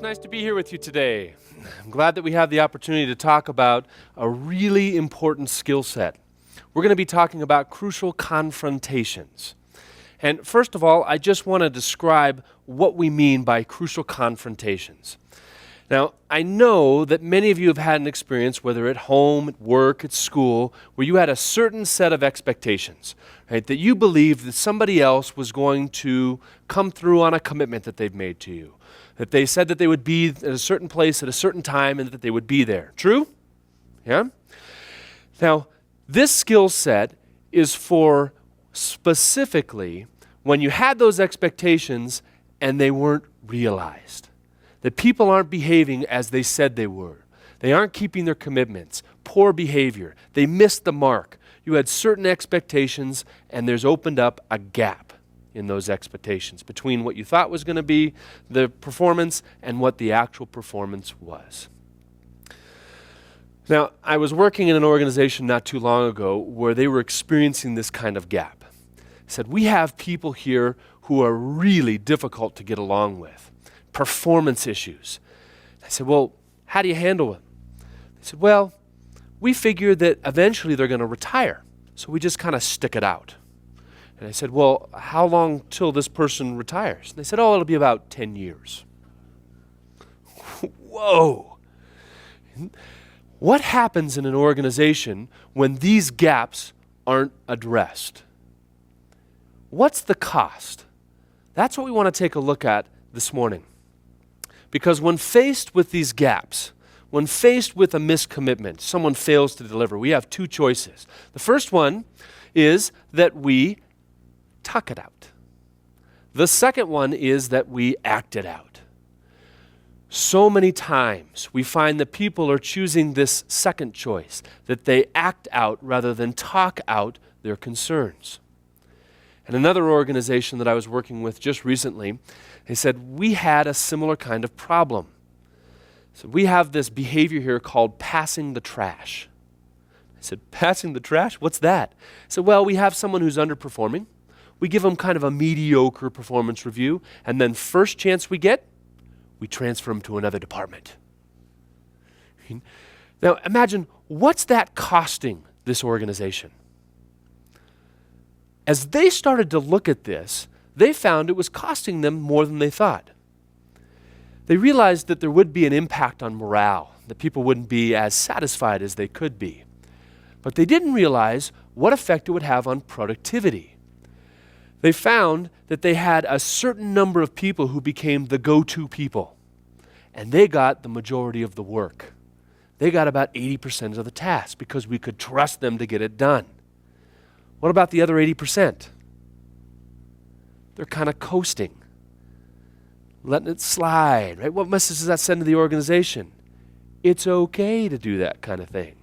nice to be here with you today. I'm glad that we have the opportunity to talk about a really important skill set. We're going to be talking about crucial confrontations. And first of all, I just want to describe what we mean by crucial confrontations. Now, I know that many of you have had an experience, whether at home, at work, at school, where you had a certain set of expectations, right? That you believed that somebody else was going to come through on a commitment that they've made to you. That they said that they would be at a certain place at a certain time and that they would be there. True? Yeah? Now, this skill set is for specifically when you had those expectations and they weren't realized. That people aren't behaving as they said they were. They aren't keeping their commitments. Poor behavior. They missed the mark. You had certain expectations and there's opened up a gap in those expectations between what you thought was going to be the performance and what the actual performance was. Now, I was working in an organization not too long ago where they were experiencing this kind of gap. I said, we have people here who are really difficult to get along with. Performance issues. I said, well, how do you handle them? They said, well, we figure that eventually they're going to retire, so we just kind of stick it out. And I said, well, how long till this person retires? And they said, oh, it'll be about 10 years. Whoa. What happens in an organization when these gaps aren't addressed? What's the cost? That's what we want to take a look at this morning. Because when faced with these gaps, when faced with a miscommitment, someone fails to deliver, we have two choices. The first one is that we tuck it out. The second one is that we act it out. So many times we find that people are choosing this second choice, that they act out rather than talk out their concerns. And another organization that I was working with just recently, they said, we had a similar kind of problem. So we have this behavior here called passing the trash. I said, passing the trash? What's that? I said, well, we have someone who's underperforming. We give them kind of a mediocre performance review, and then first chance we get, we transfer them to another department. Now imagine, what's that costing this organization? As they started to look at this, they found it was costing them more than they thought. They realized that there would be an impact on morale, that people wouldn't be as satisfied as they could be. But they didn't realize what effect it would have on productivity. They found that they had a certain number of people who became the go-to people, and they got the majority of the work. They got about 80% of the task because we could trust them to get it done. What about the other 80%? They're kind of coasting, letting it slide, right? What message does that send to the organization? It's okay to do that kind of thing.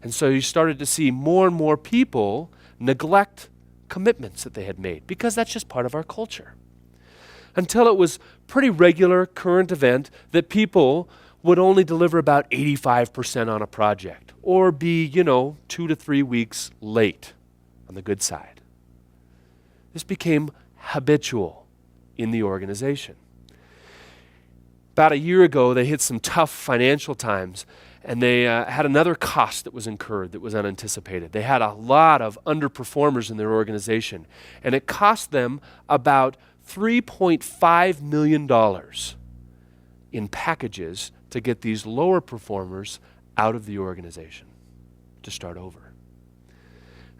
And so you started to see more and more people neglect commitments that they had made because that's just part of our culture. Until it was pretty regular current event that people would only deliver about 85% on a project or be, 2 to 3 weeks late on the good side. This became habitual in the organization. About a year ago, they hit some tough financial times, and they had another cost that was incurred that was unanticipated. They had a lot of underperformers in their organization, and it cost them about $3.5 million in packages to get these lower performers out of the organization to start over.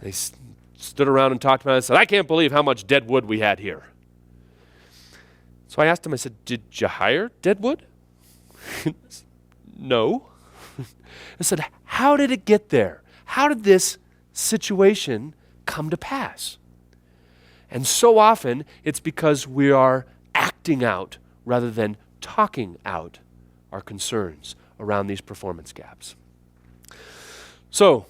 They stood around and talked about it and said, I can't believe how much dead wood we had here. So I asked him, I said, did you hire dead wood? No. I said, how did it get there? How did this situation come to pass? And so often it's because we are acting out rather than talking out our concerns around these performance gaps. So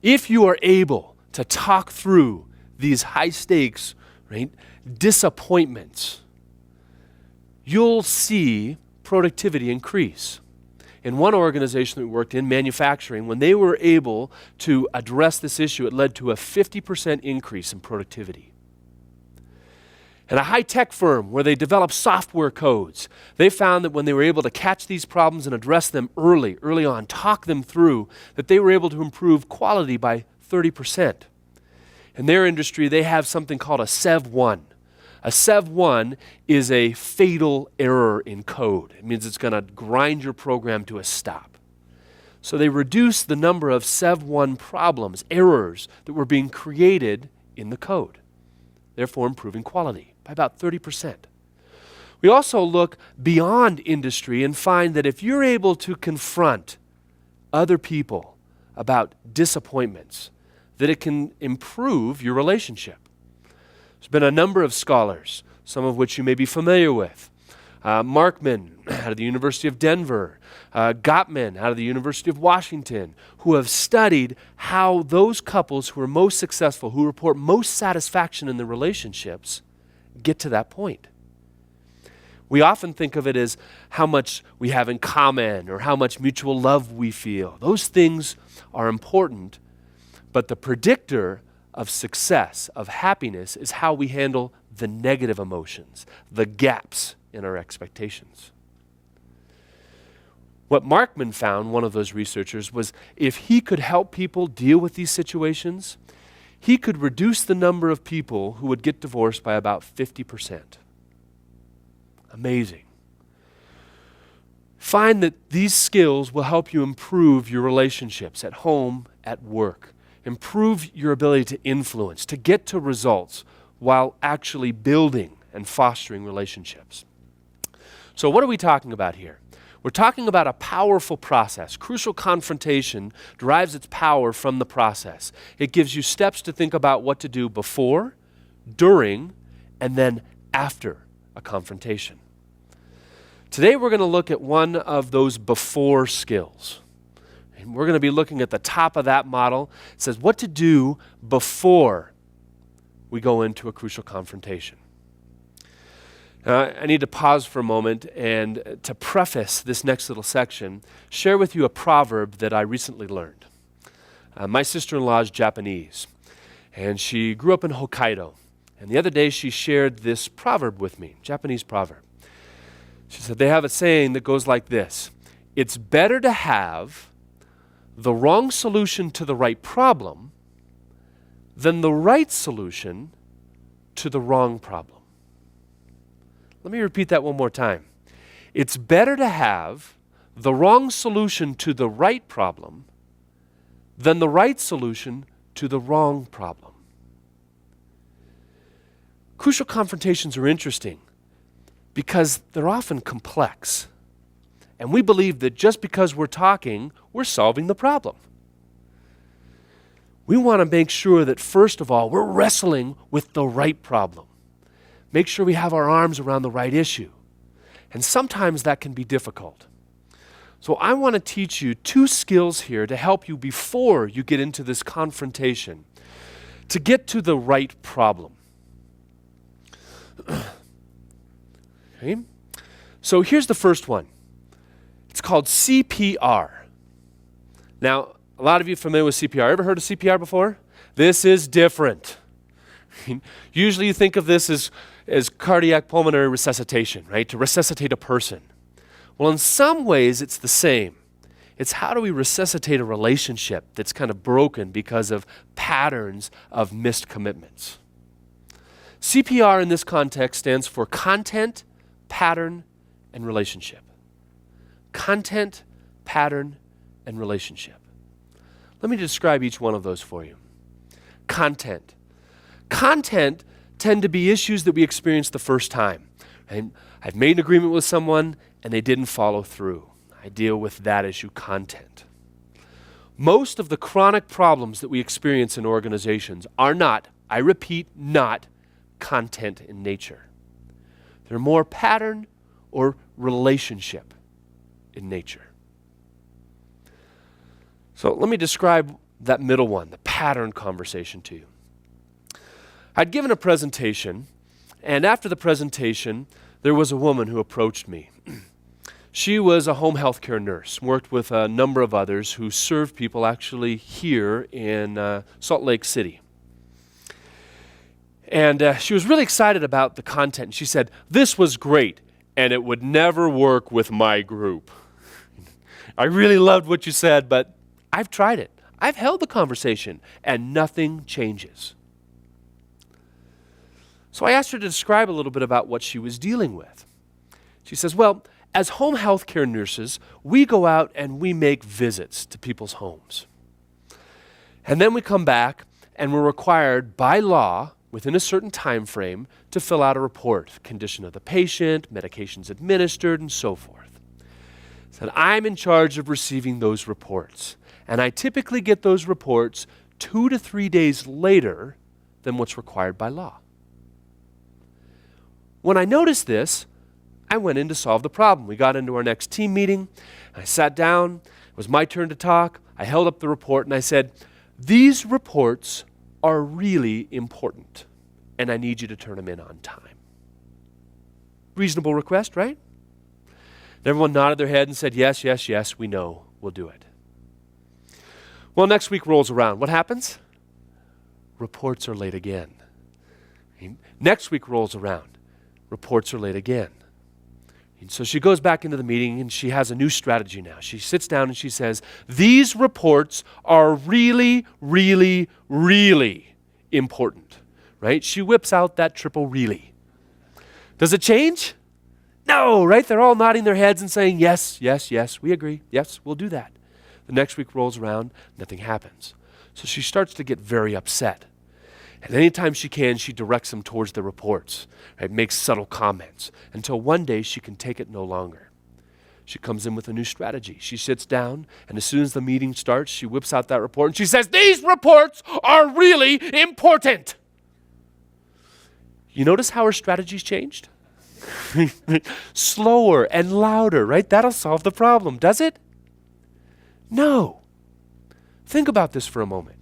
if you are able to talk through these high stakes, right, disappointments, you'll see productivity increase. In one organization that we worked in, manufacturing, when they were able to address this issue, it led to a 50% increase in productivity. And a high-tech firm where they develop software codes, they found that when they were able to catch these problems and address them early on, talk them through, that they were able to improve quality by 30%. In their industry, they have something called a SEV1. A SEV1 is a fatal error in code. It means it's going to grind your program to a stop. So they reduced the number of SEV1 problems, errors, that were being created in the code, therefore improving quality by about 30%. We also look beyond industry and find that if you're able to confront other people about disappointments, that it can improve your relationship. There's been a number of scholars, some of which you may be familiar with. Markman out of the University of Denver, Gottman out of the University of Washington, who have studied how those couples who are most successful, who report most satisfaction in their relationships, get to that point. We often think of it as how much we have in common or how much mutual love we feel. Those things are important, but the predictor of success, of happiness, is how we handle the negative emotions, the gaps in our expectations. What Markman found, one of those researchers, was if he could help people deal with these situations, he could reduce the number of people who would get divorced by about 50%. Amazing. Find that these skills will help you improve your relationships at home, at work. Improve your ability to influence, to get to results while actually building and fostering relationships. So what are we talking about here? We're talking about a powerful process. Crucial confrontation derives its power from the process. It gives you steps to think about what to do before, during, and then after a confrontation. Today we're going to look at one of those before skills. And we're going to be looking at the top of that model. It says what to do before we go into a crucial confrontation. I need to pause for a moment and to preface this next little section, share with you a proverb that I recently learned. My sister-in-law is Japanese, and she grew up in Hokkaido. And the other day she shared this proverb with me, Japanese proverb. She said they have a saying that goes like this: it's better to have the wrong solution to the right problem than the right solution to the wrong problem. Let me repeat that one more time. It's better to have the wrong solution to the right problem than the right solution to the wrong problem. Crucial confrontations are interesting because they're often complex. And we believe that just because we're talking, we're solving the problem. We want to make sure that, first of all, we're wrestling with the right problem. Make sure we have our arms around the right issue. And sometimes that can be difficult. So I want to teach you two skills here to help you before you get into this confrontation, to get to the right problem. Okay? So here's the first one. It's called CPR. Now, a lot of you are familiar with CPR. Ever heard of CPR before? This is different. Usually you think of this as cardiac pulmonary resuscitation, right? To resuscitate a person. Well, in some ways it's the same. It's how do we resuscitate a relationship that's kind of broken because of patterns of missed commitments. CPR in this context stands for content, pattern, and relationship. Content, pattern, and relationship. Let me describe each one of those for you. Content. Content tend to be issues that we experience the first time. And I've made an agreement with someone and they didn't follow through. I deal with that issue, content. Most of the chronic problems that we experience in organizations are not, I repeat, not content in nature. They're more pattern or relationship in nature. So let me describe that middle one, the pattern conversation to you. I'd given a presentation, and after the presentation, there was a woman who approached me. She was a home health care nurse, worked with a number of others who served people actually here in Salt Lake City. And she was really excited about the content. She said, "This was great, and it would never work with my group. I really loved what you said, but I've tried it. I've held the conversation, and nothing changes." So I asked her to describe a little bit about what she was dealing with. She says, "Well, as home health care nurses, we go out and we make visits to people's homes. And then we come back and we're required by law, within a certain time frame, to fill out a report, condition of the patient, medications administered, and so forth. So I'm in charge of receiving those reports, and I typically get those reports 2 to 3 days later than what's required by law. When I noticed this, I went in to solve the problem. We got into our next team meeting. I sat down. It was my turn to talk. I held up the report and I said, "These reports are really important, and I need you to turn them in on time." Reasonable request, right? And everyone nodded their head and said, "Yes, yes, yes, we know. We'll do it." Well, next week rolls around. What happens? Reports are late again. Next week rolls around. Reports are late again. And so she goes back into the meeting and she has a new strategy now. She sits down and she says, "These reports are really, really, really important." Right? She whips out that triple really. Does it change? No, right? They're all nodding their heads and saying, "Yes, yes, yes, we agree. Yes, we'll do that." The next week rolls around, nothing happens. So she starts to get very upset. And anytime she can, she directs them towards the reports, right? Makes subtle comments until one day she can take it no longer. She comes in with a new strategy. She sits down, and as soon as the meeting starts, she whips out that report and she says, "These reports are really important." You notice how her strategy's changed? Slower and louder, right? That'll solve the problem, does it? No. Think about this for a moment.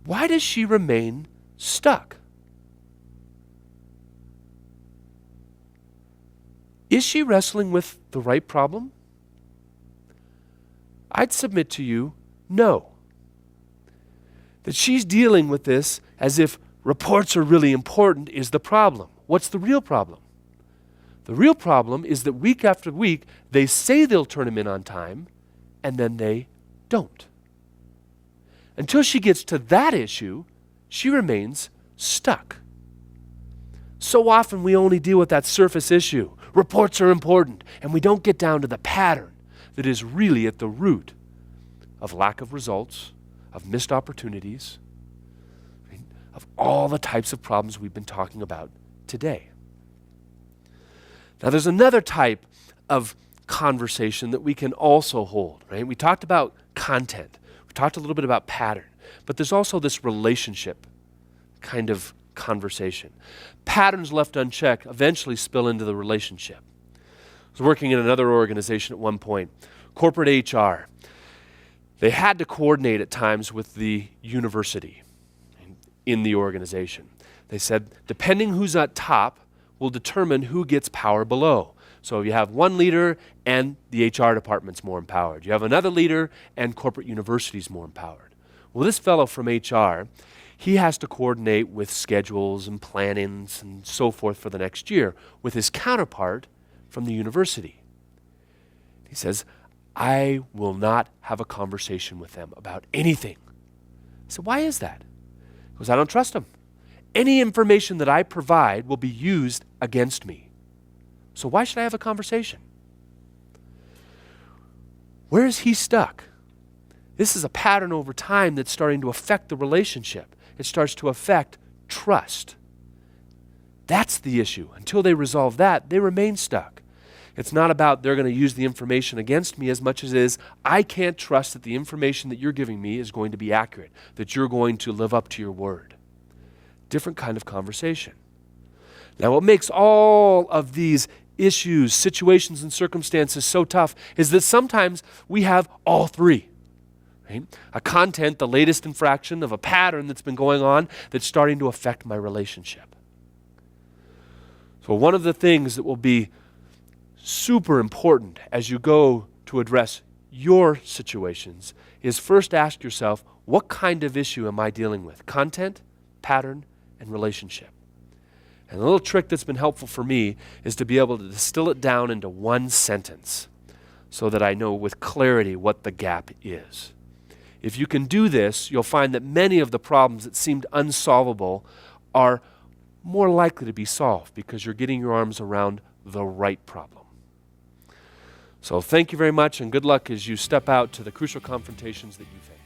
Why does she remain stuck? Is she wrestling with the right problem? I'd submit to you, no. That she's dealing with this as if reports are really important is the problem. What's the real problem? The real problem is that week after week, they say they'll turn them in on time, and then they don't. Until she gets to that issue, she remains stuck. So often we only deal with that surface issue. Reports are important, and we don't get down to the pattern that is really at the root of lack of results, of missed opportunities, of all the types of problems we've been talking about today. Now there's another type of conversation that we can also hold, right? We talked about content. We talked a little bit about pattern, but there's also this relationship kind of conversation. Patterns left unchecked eventually spill into the relationship. I was working in another organization at one point, corporate HR. They had to coordinate at times with the university in the organization. They said, depending who's at top will determine who gets power below. So you have one leader and the HR department's more empowered. You have another leader and corporate university's more empowered. Well, this fellow from HR, he has to coordinate with schedules and plannings and so forth for the next year with his counterpart from the university. He says, I will not have a conversation with them about anything. I said, why is that? He goes, I don't trust them. Any information that I provide will be used against me. So why should I have a conversation? Where is he stuck? This is a pattern over time that's starting to affect the relationship. It starts to affect trust. That's the issue. Until they resolve that, they remain stuck. It's not about they're going to use the information against me as much as it is I can't trust that the information that you're giving me is going to be accurate, that you're going to live up to your word. Different kind of conversation. Now, what makes all of these issues, situations, and circumstances so tough is that sometimes we have all three. Right? A content, the latest infraction of a pattern that's been going on that's starting to affect my relationship. So one of the things that will be super important as you go to address your situations is first ask yourself, what kind of issue am I dealing with? Content, pattern, and relationship. And the little trick that's been helpful for me is to be able to distill it down into one sentence so that I know with clarity what the gap is. If you can do this, you'll find that many of the problems that seemed unsolvable are more likely to be solved because you're getting your arms around the right problem. So thank you very much, and good luck as you step out to the crucial confrontations that you face.